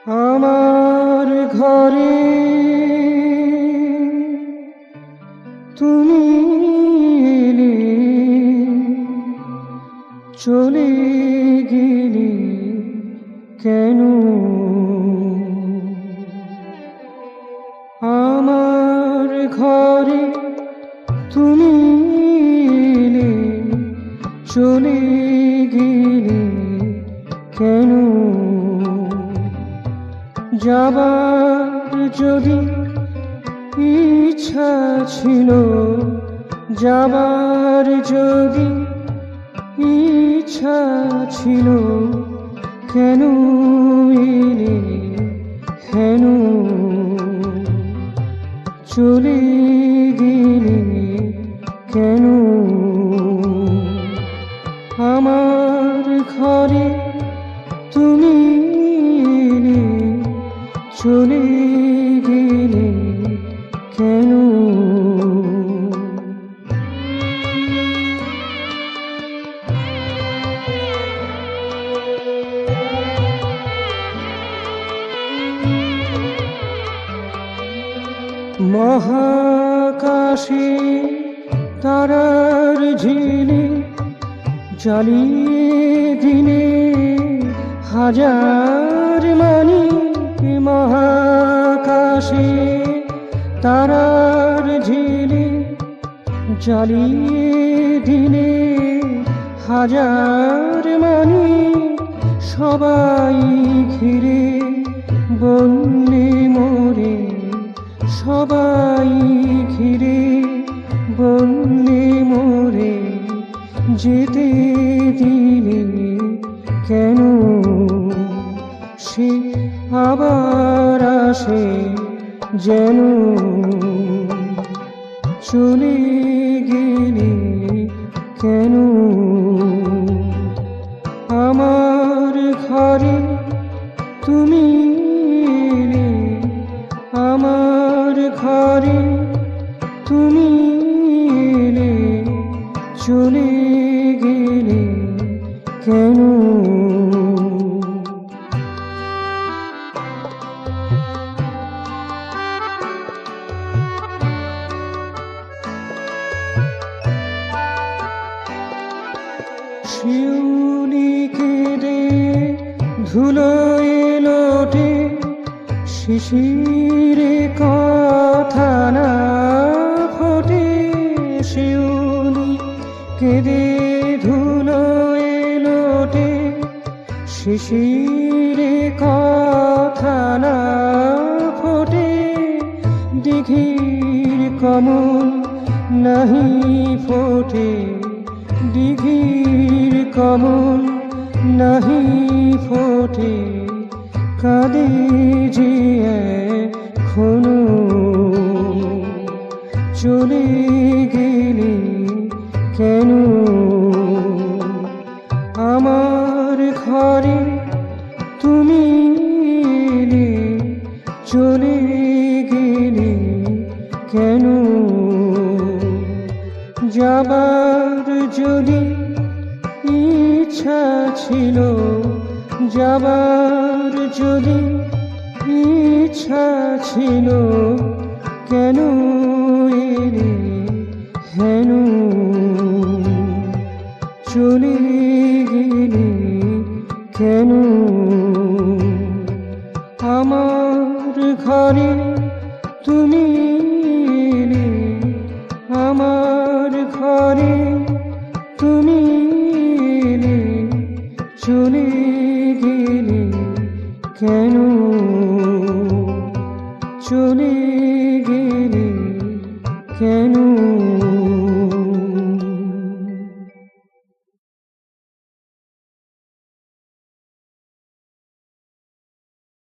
আমার ঘরে তুমি এলে, চলে গেলে কেন? আমার ঘরে তুমি এলে, চলে গেলে কেন? যাবার যদি ইচ্ছা ছিল, যাবার যদি ইচ্ছা ছিল, কেন এলে হেন? চলে গেলে কেন? আমার ঘরে তুমি এলে, চলে গেলে কেন? মহাকাশে তারার ঝিলে জ্বালিয়ে দিনে হাজার মানি। মহাকাশে তারার ঝিলে জ্বালিয়ে দিনে হাজার মানি। সবাই ঘিরে বললে মোরে, সবাই ঘিরে বললে মোরে, যেতে দিলে কেন? সে আবার আসে যেন, চলে গেলে কেন? আমার ঘরে তুমি এলে, আমার ঘরে তুমি এলে, চলে গেলে কেন? শিউলি কেঁদে ধুলোয় লোটে, শিশিরে কথা না ফোটে। শিউলি কেঁদে ধুলোয় লোটে, শিশিরে কথা না ফোটে। দিঘির কমল নাহি ফোটে, দিঘির কমল নাহি ফোটে। কাঁদে যে এখনো, চলে গেলে কেন? আমার ঘরে তুমি এলে, চলে গেলে কেন? যাবার যদি ইচ্ছা ছিল, যাবার যদি ইচ্ছা ছিল, কেন এলে হেন? চলে গেলে কেন? আমার ঘরে তুমি এলে, আমার ঘরে তুমি এলে, চলে গেলে কেন? চলে গেলে কেন?